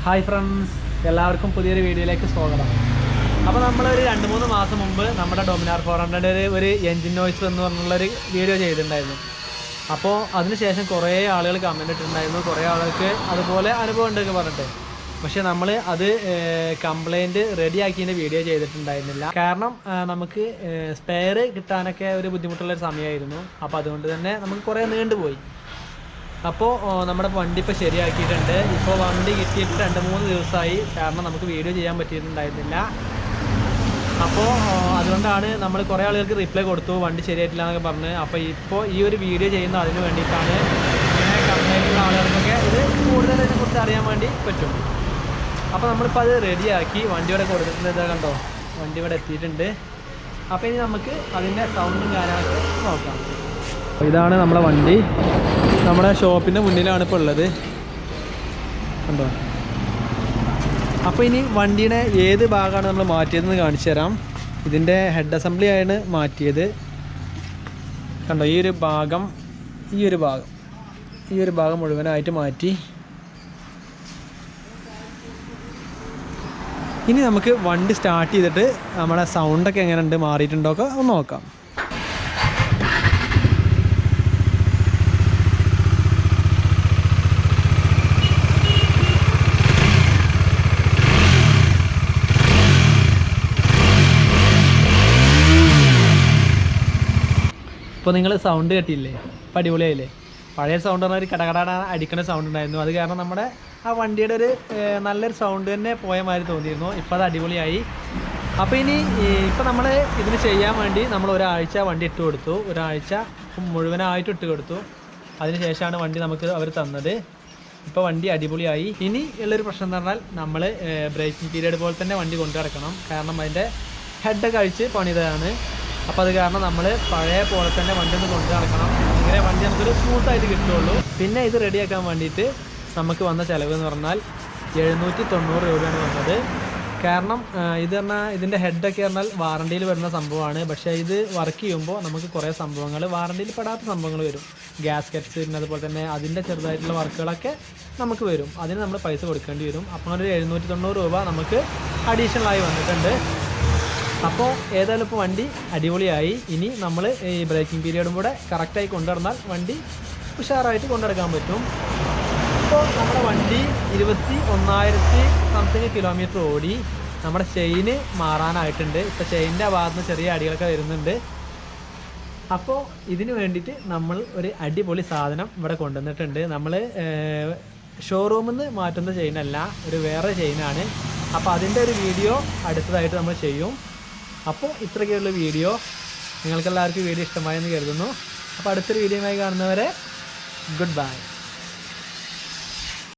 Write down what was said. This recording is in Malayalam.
ഹായ് ഫ്രണ്ട്സ്, എല്ലാവർക്കും പുതിയൊരു വീഡിയോയിലേക്ക് സ്വാഗതം. അപ്പോൾ നമ്മളൊരു 2-3 മാസം മുമ്പ് നമ്മുടെ ഡൊമിനാർ 400 ഒരു എൻജിൻ നോയ്സ് എന്ന് പറഞ്ഞുള്ളൊരു വീഡിയോ ചെയ്തിട്ടുണ്ടായിരുന്നു. അപ്പോൾ അതിനുശേഷം കുറേ ആളുകൾ കമൻറ്റ് ഇട്ടിട്ടുണ്ടായിരുന്നു, കുറേ ആളുകൾക്ക് അതുപോലെ അനുഭവം ഉണ്ടെന്ന് പറഞ്ഞിട്ട്. പക്ഷേ നമ്മൾ അത് കംപ്ലൈൻറ്റ് റെഡിയാക്കിയതിൻ്റെ വീഡിയോ ചെയ്തിട്ടുണ്ടായിരുന്നില്ല. കാരണം നമുക്ക് സ്പെയർ കിട്ടാനൊക്കെ ഒരു ബുദ്ധിമുട്ടുള്ളൊരു സമയമായിരുന്നു. അപ്പോൾ അതുകൊണ്ട് തന്നെ നമുക്ക് കുറേ നീണ്ടുപോയി. അപ്പോൾ നമ്മുടെ വണ്ടി ഇപ്പോൾ ശരിയാക്കിയിട്ടുണ്ട്. ഇപ്പോൾ വണ്ടി കിട്ടിയിട്ട് 2-3 ദിവസമായി. കാരണം നമുക്ക് വീഡിയോ ചെയ്യാൻ പറ്റിയിട്ടുണ്ടായിരുന്നില്ല. അപ്പോൾ അതുകൊണ്ടാണ് നമ്മൾ കുറേ ആളുകൾക്ക് റിപ്ലൈ കൊടുത്തു, വണ്ടി ശരിയായിട്ടില്ല എന്നൊക്കെ പറഞ്ഞ്. അപ്പോൾ ഇപ്പോൾ ഈ ഒരു വീഡിയോ ചെയ്യുന്ന അതിന് വേണ്ടിയിട്ടാണ്. ഇങ്ങനെ കംപ്ലൈൻറ്റുള്ള ആളുകൾക്കൊക്കെ ഇത് കൂടുതൽ ഇതിനെക്കുറിച്ച് അറിയാൻ വേണ്ടി പറ്റും. അപ്പോൾ നമ്മളിപ്പോൾ അത് റെഡിയാക്കി വണ്ടി ഇവിടെ കൊടുത്തിട്ടുണ്ട്. ഇതാ കണ്ടോ, വണ്ടി ഇവിടെ എത്തിയിട്ടുണ്ട്. അപ്പോൾ ഇനി നമുക്ക് അതിൻ്റെ സൗണ്ടും കാര്യങ്ങളൊക്കെ നോക്കാം. ഇതാണ് നമ്മുടെ വണ്ടി. നമ്മുടെ ഷോപ്പിൻ്റെ മുന്നിലാണ് ഇപ്പോൾ ഉള്ളത്, കണ്ടോ. അപ്പോൾ ഇനി വണ്ടിയുടെ ഏത് ഭാഗമാണ് നമ്മൾ മാറ്റിയതെന്ന് കാണിച്ചു തരാം. ഇതിൻ്റെ ഹെഡ് അസംബ്ലി ആണ് മാറ്റിയത്, കണ്ടോ. ഈ ഒരു ഭാഗം മുഴുവനായിട്ട് മാറ്റി. ഇനി നമുക്ക് വണ്ടി സ്റ്റാർട്ട് ചെയ്തിട്ട് നമ്മുടെ സൗണ്ടൊക്കെ എങ്ങനെയുണ്ട്, മാറിയിട്ടുണ്ടോ ഒക്കെ ഒന്ന് നോക്കാം. ഇപ്പോൾ നിങ്ങൾ സൗണ്ട് കേട്ടില്ലേ, ഇപ്പോൾ അടിപൊളിയായില്ലേ. പഴയ സൗണ്ട് പറഞ്ഞാൽ ഒരു കടകട അടിക്കുന്ന സൗണ്ട് ഉണ്ടായിരുന്നു. അത് കാരണം നമ്മുടെ ആ വണ്ടിയുടെ ഒരു നല്ലൊരു സൗണ്ട് തന്നെ പോയ മാതിരി തോന്നിയിരുന്നു. ഇപ്പോൾ അത് അടിപൊളിയായി. അപ്പോൾ ഇപ്പോൾ നമ്മൾ ഇതിന് ചെയ്യാൻ വേണ്ടി നമ്മൾ ഒരാഴ്ച വണ്ടി ഇട്ട് കൊടുത്തു. ഒരാഴ്ച മുഴുവനായിട്ട് ഇട്ട് കൊടുത്തു. അതിനുശേഷമാണ് വണ്ടി നമുക്ക് അവർ തന്നത്. ഇപ്പോൾ വണ്ടി അടിപൊളിയായി. ഇനി ഉള്ളൊരു പ്രശ്നം എന്ന് പറഞ്ഞാൽ നമ്മൾ ബ്രേക്കിംഗ് പീരീഡ് പോലെ തന്നെ വണ്ടി കൊണ്ടു നടക്കണം. കാരണം അതിൻ്റെ ഹെഡൊക്കെ അഴിച്ച് പണിതാണ്. അപ്പോൾ അത് കാരണം നമ്മൾ പഴയ പോലെ തന്നെ വണ്ടി ഒന്ന് കൊണ്ടു നടക്കണം. ഇങ്ങനെ വണ്ടി നമുക്കൊരു സ്മൂത്തായിട്ട് കിട്ടുള്ളൂ. പിന്നെ ഇത് റെഡിയാക്കാൻ വേണ്ടിയിട്ട് നമുക്ക് വന്ന ചിലവ് എന്ന് പറഞ്ഞാൽ 790 രൂപയാണ് വന്നത്. കാരണം ഇത് പറഞ്ഞാൽ ഇതിൻ്റെ ഹെഡൊക്കെ പറഞ്ഞാൽ വാറണ്ടിയിൽ വരുന്ന സംഭവമാണ്. പക്ഷേ ഇത് വർക്ക് ചെയ്യുമ്പോൾ നമുക്ക് കുറേ സംഭവങ്ങൾ വാറണ്ടിയിൽ പെടാത്ത സംഭവങ്ങൾ വരും. ഗ്യാസ്കറ്റ്സ്, പിന്നെ അതുപോലെ തന്നെ അതിൻ്റെ ചെറുതായിട്ടുള്ള വർക്കുകളൊക്കെ നമുക്ക് വരും. അതിന് നമ്മൾ പൈസ കൊടുക്കേണ്ടി വരും. അപ്പോൾ ഒരു 790 രൂപ നമുക്ക് അഡീഷണലായി വന്നിട്ടുണ്ട്. അപ്പോൾ ഏതായാലും ഇപ്പോൾ വണ്ടി അടിപൊളിയായി. ഇനി നമ്മൾ ഈ ബ്രേക്കിംഗ് പീരിയഡും കൂടെ കറക്റ്റായി കൊണ്ടുവന്നാൽ വണ്ടി ഉഷാറായിട്ട് കൊണ്ടുനടക്കാൻ പറ്റും. ഇപ്പോൾ നമ്മുടെ വണ്ടി 21,000 സംതിങ് കിലോമീറ്റർ ഓടി. നമ്മുടെ ചെയിന് മാറാനായിട്ടുണ്ട്. ഇപ്പോൾ ചെയിൻ്റെ ഭാഗത്ത് നിന്ന് ചെറിയ അടികളൊക്കെ വരുന്നുണ്ട്. അപ്പോൾ ഇതിന് വേണ്ടിയിട്ട് നമ്മൾ ഒരു അടിപൊളി സാധനം ഇവിടെ കൊണ്ടുവന്നിട്ടുണ്ട്. നമ്മൾ ഷോറൂമിൽ നിന്ന് മാറ്റുന്ന ചെയിനല്ല, ഒരു വേറെ ചെയിനാണ്. അപ്പോൾ അതിൻ്റെ ഒരു വീഡിയോ അടുത്തതായിട്ട് നമ്മൾ ചെയ്യും. അപ്പോൾ ഇത്രയൊക്കെയുള്ള വീഡിയോ. നിങ്ങൾക്കെല്ലാവർക്കും വീഡിയോ ഇഷ്ടമായെന്ന് കരുതുന്നു. അപ്പോൾ അടുത്തൊരു വീഡിയോയുമായി കാണുന്നവരെ ഗുഡ് ബൈ.